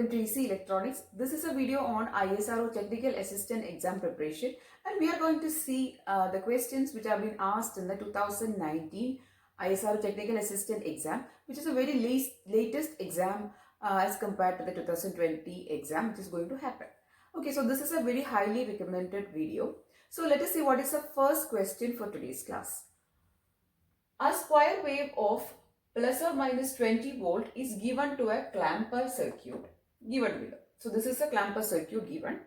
welcome to EC Electronics. This is a video on ISRO Technical Assistant Exam Preparation, and we are going to see the questions which have been asked in the 2019 ISRO Technical Assistant Exam, which is a very latest exam as compared to the 2020 exam which is going to happen. Okay, so this is a very highly recommended video. So let us see what is the first question for today's class. A square wave of plus or minus 20 volt is given to a clamper circuit given below. So this is a clamper circuit given.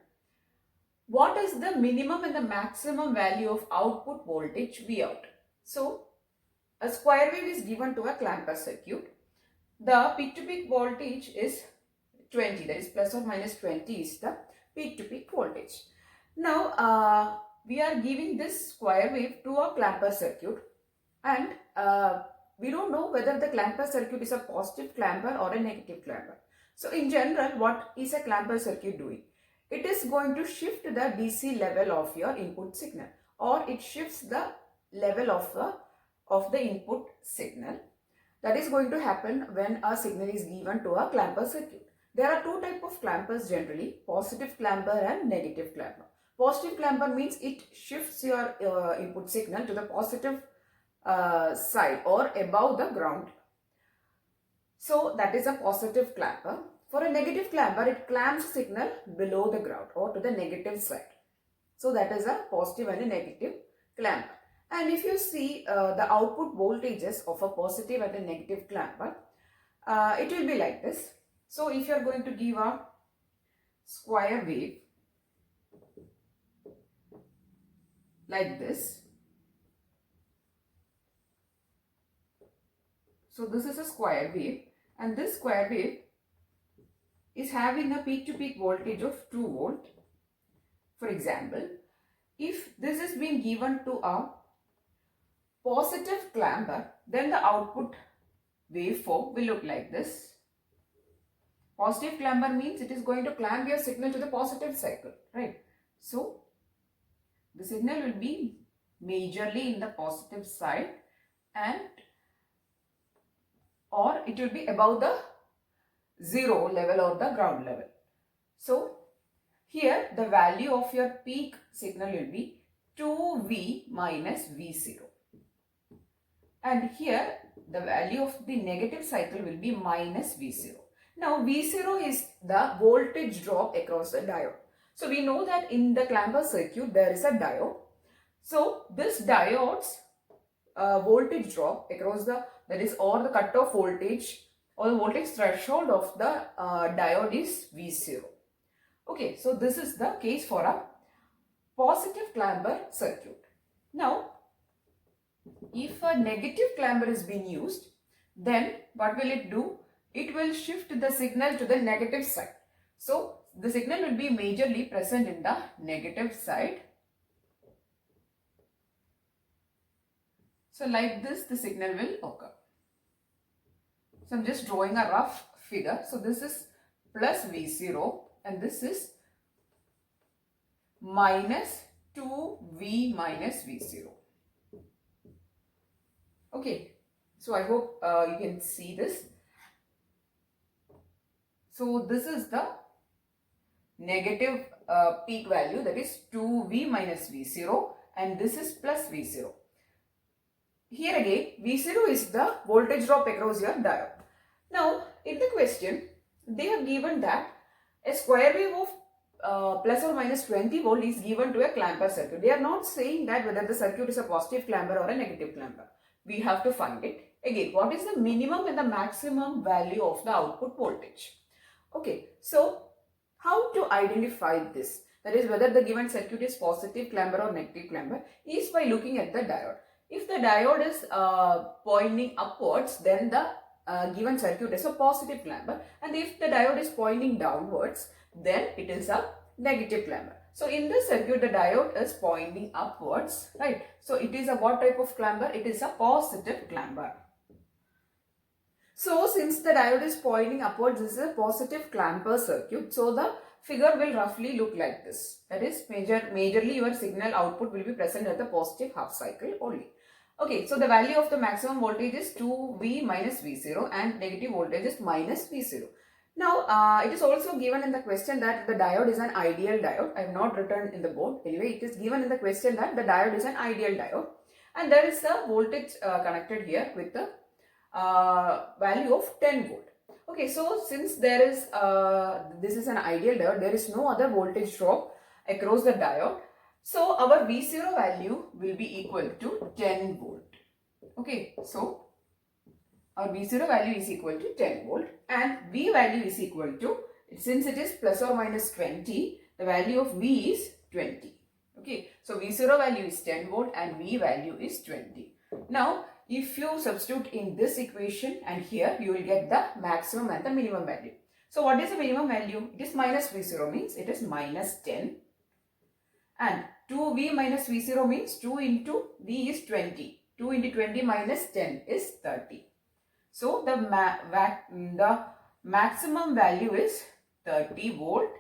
What is the minimum and the maximum value of output voltage V out? So a square wave is given to a clamper circuit. The peak to peak voltage is 20, that is plus or minus 20 is the peak to peak voltage. Now we are giving this square wave to a clamper circuit, and we don't know whether the clamper circuit is a positive clamper or a negative clamper. So in general, what is a clamper circuit doing? It is going to shift the DC level of your input signal, or it shifts the level of the input signal. That is going to happen when a signal is given to a clamper circuit. There are two types of clampers generally, positive clamper and negative clamper. Positive clamper means it shifts your input signal to the positive side or above the ground. So that is a positive clamper. For a negative clamper, it clamps signal below the ground or to the negative side. So that is a positive and a negative clamper. And if you see the output voltages of a positive and a negative clamper, it will be like this. So if you are going to give a square wave like this, so this is a square wave, and this square wave is having a peak to peak voltage of 2 volt. For example, if this is being given to a positive clamper, then the output waveform will look like this. Positive clamper means it is going to clamp your signal to the positive cycle, right? So the signal will be majorly in the positive side, and or it will be above the zero level or the ground level. So here the value of your peak signal will be 2V minus V0, and here the value of the negative cycle will be minus V0. Now V0 is the voltage drop across the diode. So we know that in the clamper circuit there is a diode. So this diode's voltage drop across the, that is, or the cutoff voltage or the voltage threshold of the diode is V0. Okay, so this is the case for a positive clamper circuit. Now, if a negative clamper is being used, then what will it do? It will shift the signal to the negative side. So the signal will be majorly present in the negative side. So like this the signal will occur. So I'm just drawing a rough figure. So this is plus V0 and this is minus 2V minus V0. Okay, so I hope you can see this. So this is the negative peak value, that is 2V minus V0, and this is plus V0. Here again, V0 is the voltage drop across your diode. Now, in the question, they have given that a square wave of plus or minus 20 volt is given to a clamper circuit. They are not saying that whether the circuit is a positive clamper or a negative clamper. We have to find it. Again, what is the minimum and the maximum value of the output voltage? Okay, so how to identify this? That is, whether the given circuit is positive clamper or negative clamper is by looking at the diode. If the diode is pointing upwards, then the given circuit is a positive clamper, and if the diode is pointing downwards, then it is a negative clamper. So in this circuit, the diode is pointing upwards, right? So it is a what type of clamper? It is a positive clamper. So since the diode is pointing upwards, this is a positive clamper circuit. So the figure will roughly look like this. That is, majorly your signal output will be present at the positive half cycle only. Okay, so the value of the maximum voltage is 2V minus V0 and negative voltage is minus V0. Now, it is also given in the question that the diode is an ideal diode. I have not written in the board. Anyway, it is given in the question that the diode is an ideal diode. And there is a voltage connected here with the value of 10 volt. Okay, so since there is, this is an ideal diode, there is no other voltage drop across the diode. So our V0 value will be equal to 10 volt. Okay, so our V0 value is equal to 10 volt and V value is equal to, since it is plus or minus 20, the value of V is 20. Okay, so V0 value is 10 volt and V value is 20. Now, if you substitute in this equation and here, you will get the maximum and the minimum value. So, what is the minimum value? It is minus V0, means it is minus 10. And 2V minus V0 means 2 into V is 20. 2 into 20 minus 10 is 30. So, the maximum value is 30 volt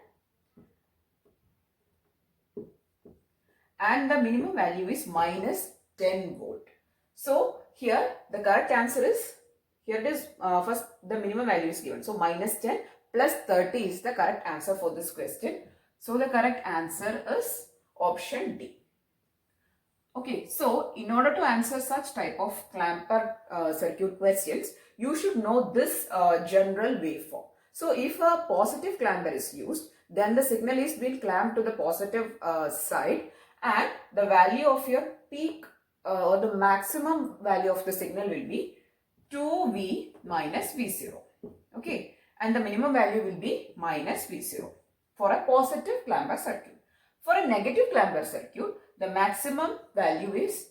and the minimum value is minus 10 volt. So, here the correct answer is, here it is, first the minimum value is given. So, minus 10 plus 30 is the correct answer for this question. So, the correct answer is option D. Okay, so in order to answer such type of clamper circuit questions, you should know this general waveform. So, if a positive clamper is used, then the signal is being clamped to the positive side and the value of your peak or the maximum value of the signal will be 2V minus V0. Okay, and the minimum value will be minus V0 for a positive clamper circuit. For a negative clamper circuit, the maximum value is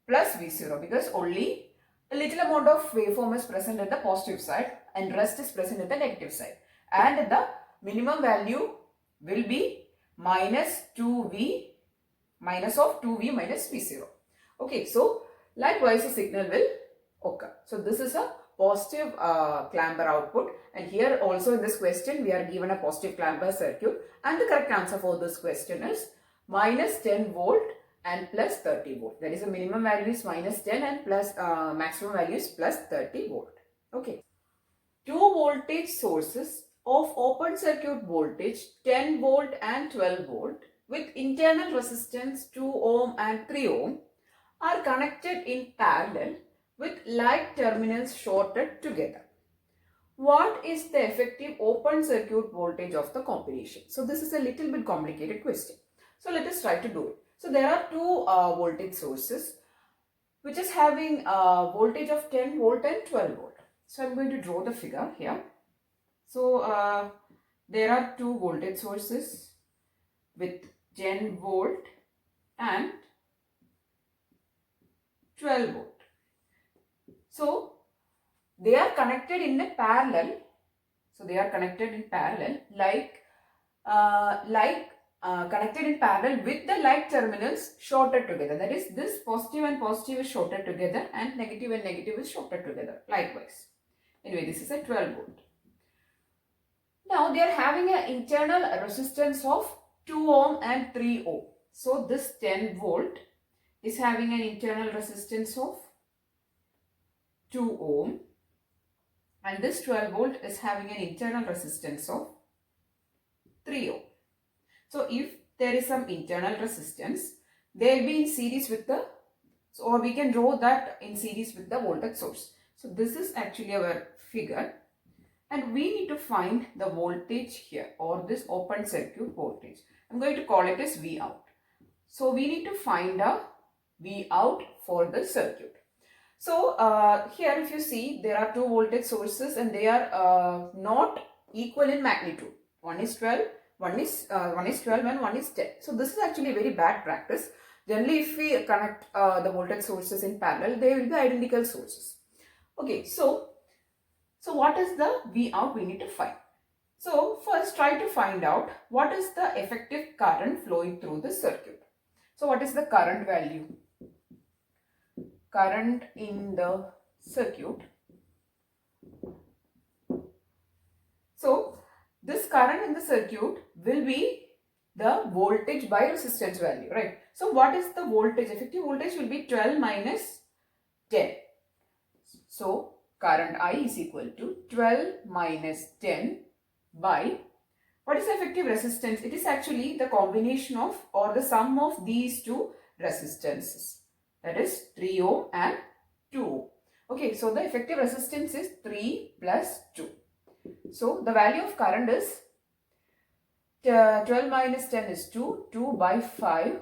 plus V0 because only a little amount of waveform is present at the positive side and rest is present at the negative side. And the minimum value will be minus 2V, minus of 2V minus V0. Okay, so likewise the signal will occur. So this is a positive clamper output, and here also in this question we are given a positive clamper circuit, and the correct answer for this question is minus 10 volt and plus 30 volt. That is, the minimum value is minus 10 and plus maximum value is plus 30 volt. Okay. Two voltage sources of open circuit voltage 10 volt and 12 volt with internal resistance 2 ohm and 3 ohm are connected in parallel with like terminals shorted together. What is the effective open circuit voltage of the combination? So this is a little bit complicated question. So let us try to do it. So there are two voltage sources which is having voltage of 10 volt and 12 volt. So I am going to draw the figure here. So there are two voltage sources with 10 volt and 12 volt. So they are connected in a parallel. So they are connected in parallel connected in parallel with the like terminals shorted together. That is, this positive and positive is shorted together and negative is shorted together likewise. Anyway, this is a 12 volt. Now they are having an internal resistance of 2 ohm and 3 ohm. So this 10 volt is having an internal resistance of 2 ohm and this 12 volt is having an internal resistance of 3 ohm. So if there is some internal resistance, they will be in series with the, or we can draw that in series with the voltage source. So this is actually our figure, and we need to find the voltage here, or this open circuit voltage. I am going to call it as V out. So we need to find a V out for the circuit. So here if you see, there are two voltage sources and they are not equal in magnitude. One is 12 and one is 10. So this is actually a very bad practice. Generally, if we connect the voltage sources in parallel, they will be identical sources. Okay, so what is the V out we need to find? So first try to find out what is the effective current flowing through the circuit. So what is the current value? Current in the circuit. So this current in the circuit will be the voltage by resistance value, right? So what is the voltage? Effective voltage will be 12 minus 10. So current I is equal to 12 minus 10 by, what is the effective resistance? It is actually the combination of or the sum of these two resistances, that is 3 ohm and 2 ohm. Okay, so the effective resistance is 3 plus 2. So the value of current is 12 minus 10 is 2. 2 by 5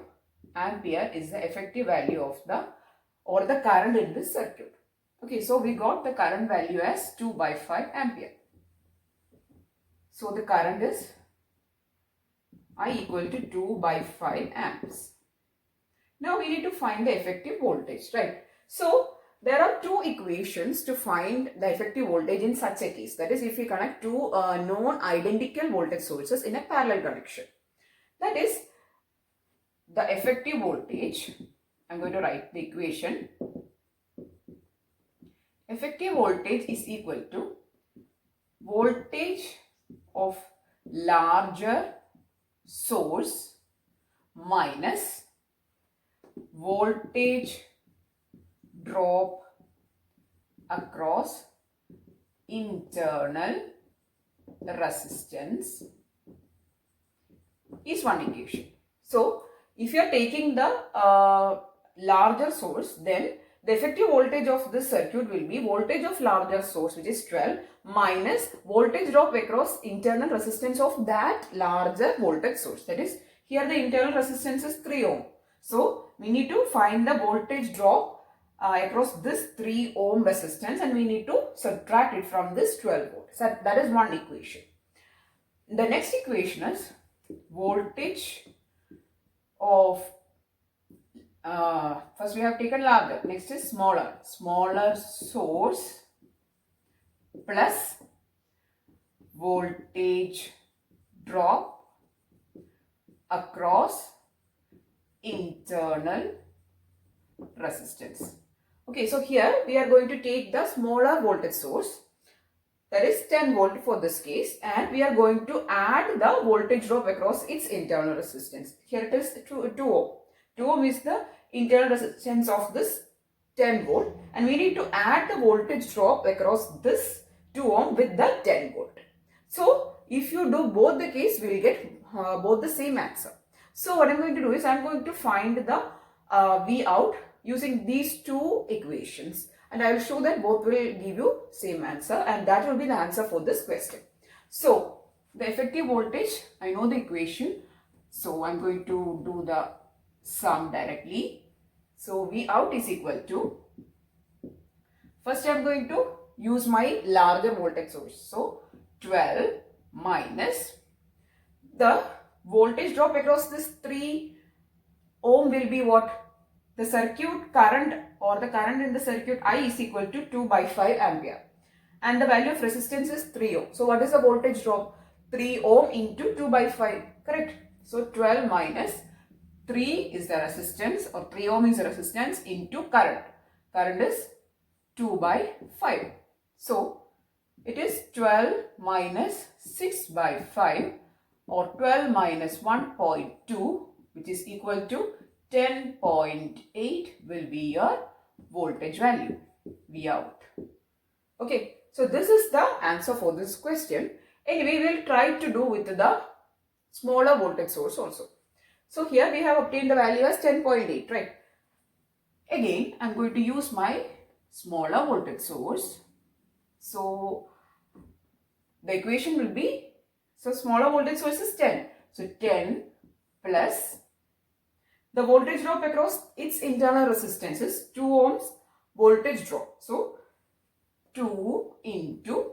ampere is the effective value of the current in this circuit. Okay, so we got the current value as 2 by 5 ampere. So the current is I equal to 2 by 5 amps. Now we need to find the effective voltage, right? So there are two equations to find the effective voltage in such a case. That is, if we connect two non-identical voltage sources in a parallel connection. That is, the effective voltage, I am going to write the equation. Effective voltage is equal to voltage of larger source minus voltage drop across internal resistance is one equation. So, if you are taking the larger source, then the effective voltage of this circuit will be voltage of larger source, which is 12, minus voltage drop across internal resistance of that larger voltage source. That is, here the internal resistance is 3 ohm. So, we need to find the voltage drop across this 3 ohm resistance, and we need to subtract it from this 12 volt. So, that is one equation. The next equation is voltage of, first we have taken larger, next is smaller source plus voltage drop across internal resistance. Okay, so here we are going to take the smaller voltage source, that is 10 volt for this case, and we are going to add the voltage drop across its internal resistance. Here it is 2 ohm. 2 ohm is the internal resistance of this 10 volt, and we need to add the voltage drop across this 2 ohm with the 10 volt. So, if you do both the case, we will get both the same answer. So, what I am going to do is I am going to find the V out using these two equations, and I will show that both will give you same answer, and that will be the answer for this question. So, the effective voltage, I know the equation, so I am going to do the sum directly. So, V out is equal to, first I am going to use my larger voltage source. So, 12 minus the voltage drop across this 3 ohm will be what? The circuit current or the current in the circuit I is equal to 2 by 5 ampere. And the value of resistance is 3 ohm. So, what is the voltage drop? 3 ohm into 2 by 5, correct? So, 12 minus 3 is the resistance, or 3 ohm is the resistance, into current. Current is 2 by 5. So, it is 12 minus 6 by 5, or 12 minus 1.2, which is equal to 10.8 will be your voltage value, V out. Okay, so this is the answer for this question. Anyway, we will try to do with the smaller voltage source also. So here we have obtained the value as 10.8, right? Again, I am going to use my smaller voltage source. So the equation will be, so smaller voltage source is 10. So 10 plus the voltage drop across its internal resistance is 2 ohms voltage drop. So 2 into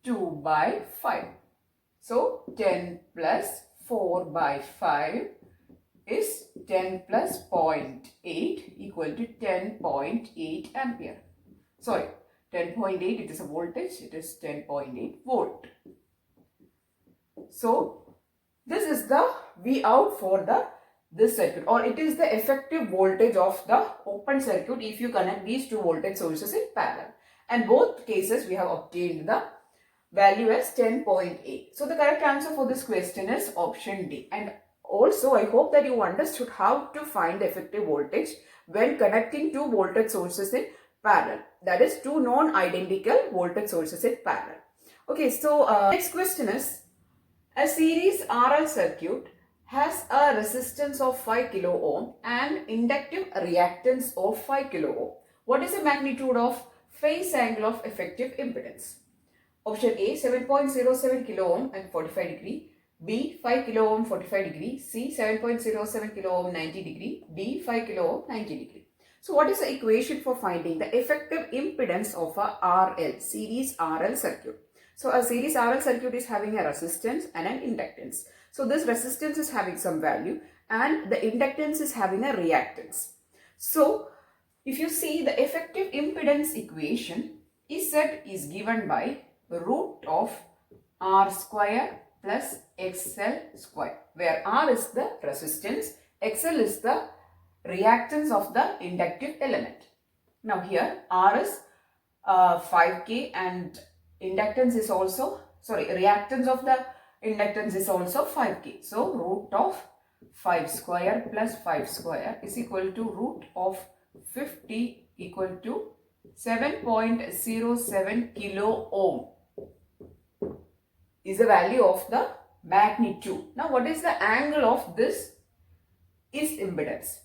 2 by 5. So 10 plus 4 by 5 is 10 plus 0.8 equal to 10.8 ampere. Sorry, 10.8, it is a voltage, it is 10.8 volt. So this is the V out for this circuit, or it is the effective voltage of the open circuit if you connect these two voltage sources in parallel. And both cases we have obtained the value as 10.8. So the correct answer for this question is option D. And also I hope that you understood how to find the effective voltage when connecting two voltage sources in parallel. That is, two non-identical voltage sources in parallel. Okay, so next question is, a series RL circuit has a resistance of 5 kilo ohm and inductive reactance of 5 kilo ohm. What is the magnitude of phase angle of effective impedance? Option A 7.07 kilo ohm and 45 degree, B 5 kilo ohm 45 degree, C 7.07 kilo ohm 90 degree, D 5 kilo ohm 90 degree. So what is the equation for finding the effective impedance of a RL, series RL circuit? So a series RL circuit is having a resistance and an inductance. So this resistance is having some value and the inductance is having a reactance. So if you see the effective impedance equation, Z is given by root of R square plus XL square, where R is the resistance, XL is the reactance of the inductive element. Now here R is 5K and inductance is also, reactance of the inductance is also 5K. So root of 5 square plus 5 square is equal to root of 50 equal to 7.07 kilo ohm is the value of the magnitude. Now what is the angle of this is impedance?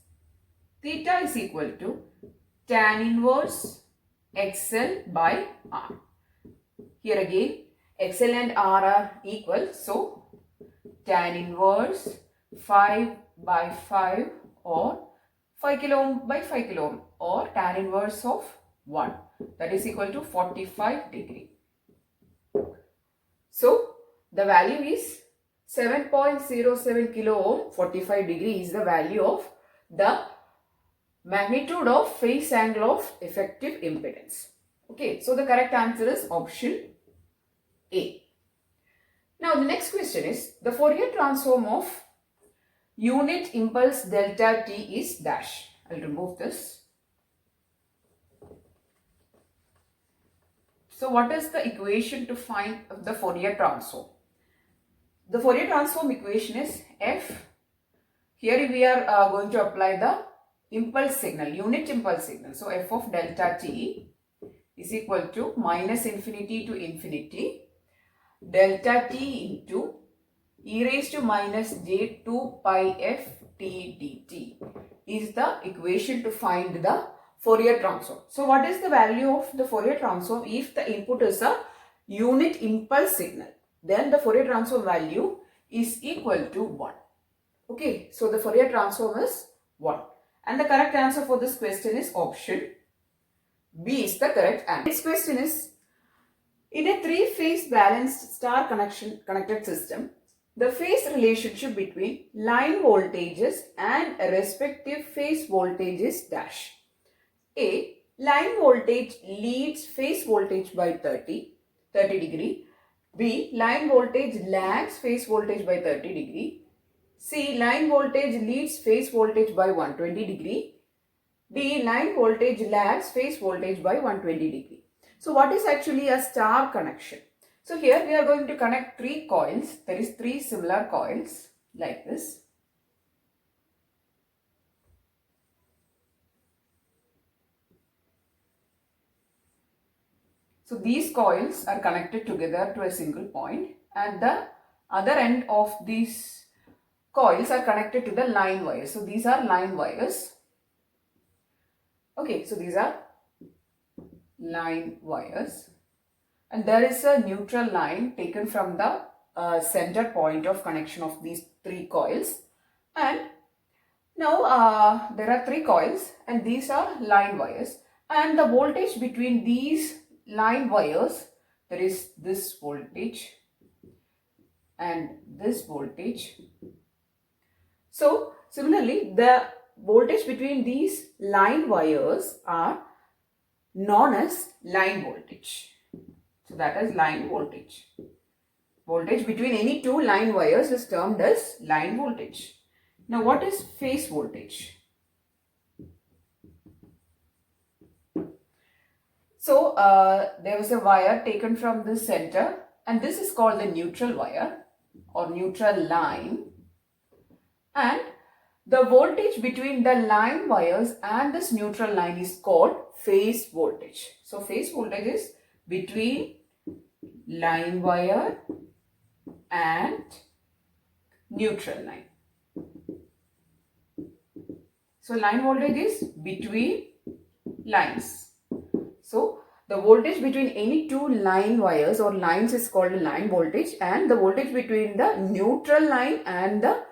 Theta is equal to tan inverse XL by R. Here again XL and R are equal, so tan inverse 5 by 5 or 5 kilo ohm by 5 kilo ohm or tan inverse of 1, that is equal to 45 degree. So the value is 7.07 kilo ohm, 45 degree is the value of the magnitude of phase angle of effective impedance. Okay, so the correct answer is option A. Now the next question is, the Fourier transform of unit impulse delta t is dash. I'll remove this. So what is the equation to find the Fourier transform? The Fourier transform equation is F. Here we are going to apply the impulse signal, unit impulse signal. So F of delta t is equal to minus infinity to infinity delta t into e raised to minus j 2 pi f t dt is the equation to find the Fourier transform. So what is the value of the Fourier transform if the input is a unit impulse signal? Then the Fourier transform value is equal to 1. Okay, so the Fourier transform is 1. And the correct answer for this question is option B is the correct answer. Next question is, in a three-phase balanced star connected system, the phase relationship between line voltages and respective phase voltages dash. A. Line voltage leads phase voltage by 30 degree. B. Line voltage lags phase voltage by 30 degree. C. Line voltage leads phase voltage by 120 degree. D. Line voltage lags phase voltage by 120 degree. So what is actually a star connection? So here we are going to connect three coils. There is three similar coils like this. So these coils are connected together to a single point and the other end of these coils are connected to the line wires. So these are line wires. Okay, so these are line wires and there is a neutral line taken from the center point of connection of these three coils. And now there are three coils and these are line wires, and the voltage between these line wires, there is this voltage and this voltage. So similarly, the voltage between these line wires are known as line voltage. So that is line voltage. Voltage between any two line wires is termed as line voltage. Now what is phase voltage? So there was a wire taken from this center and this is called the neutral wire or neutral line, and the voltage between the line wires and this neutral line is called phase voltage. So phase voltage is between line wire and neutral line. So line voltage is between lines. So the voltage between any two line wires or lines is called line voltage, and the voltage between the neutral line and the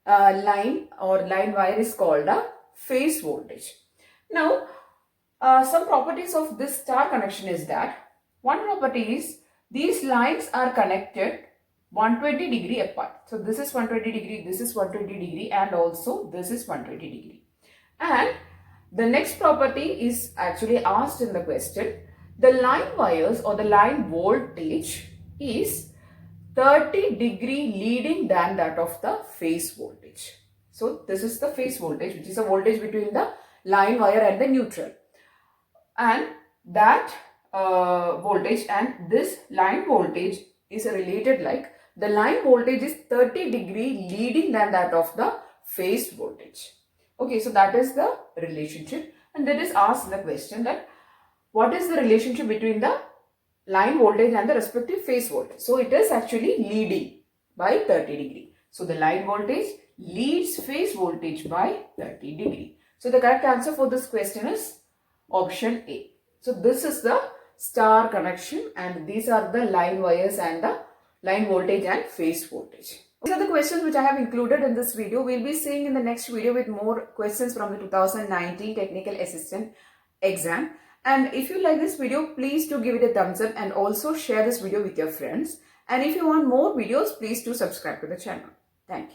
line or line wire is called a phase voltage. Now some properties of this star connection is that one property is these lines are connected 120 degree apart. So this is 120 degree, this is 120 degree, and also this is 120 degree. And the next property is actually asked in the question. The line wires or the line voltage is 30 degree leading than that of the phase voltage. So this is the phase voltage, which is a voltage between the line wire and the neutral. And that voltage and this line voltage is related like the line voltage is 30 degree leading than that of the phase voltage. Okay, so that is the relationship, and that is asked in the question that what is the relationship between the line voltage and the respective phase voltage. So it is actually leading by 30 degree. So the line voltage leads phase voltage by 30 degree. So the correct answer for this question is option A. So this is the star connection, and these are the line wires and the line voltage and phase voltage. These are the questions which I have included in this video. We'll be seeing in the next video with more questions from the 2019 Technical Assistant exam. And if you like this video, please do give it a thumbs up and also share this video with your friends. And if you want more videos, please do subscribe to the channel. Thank you.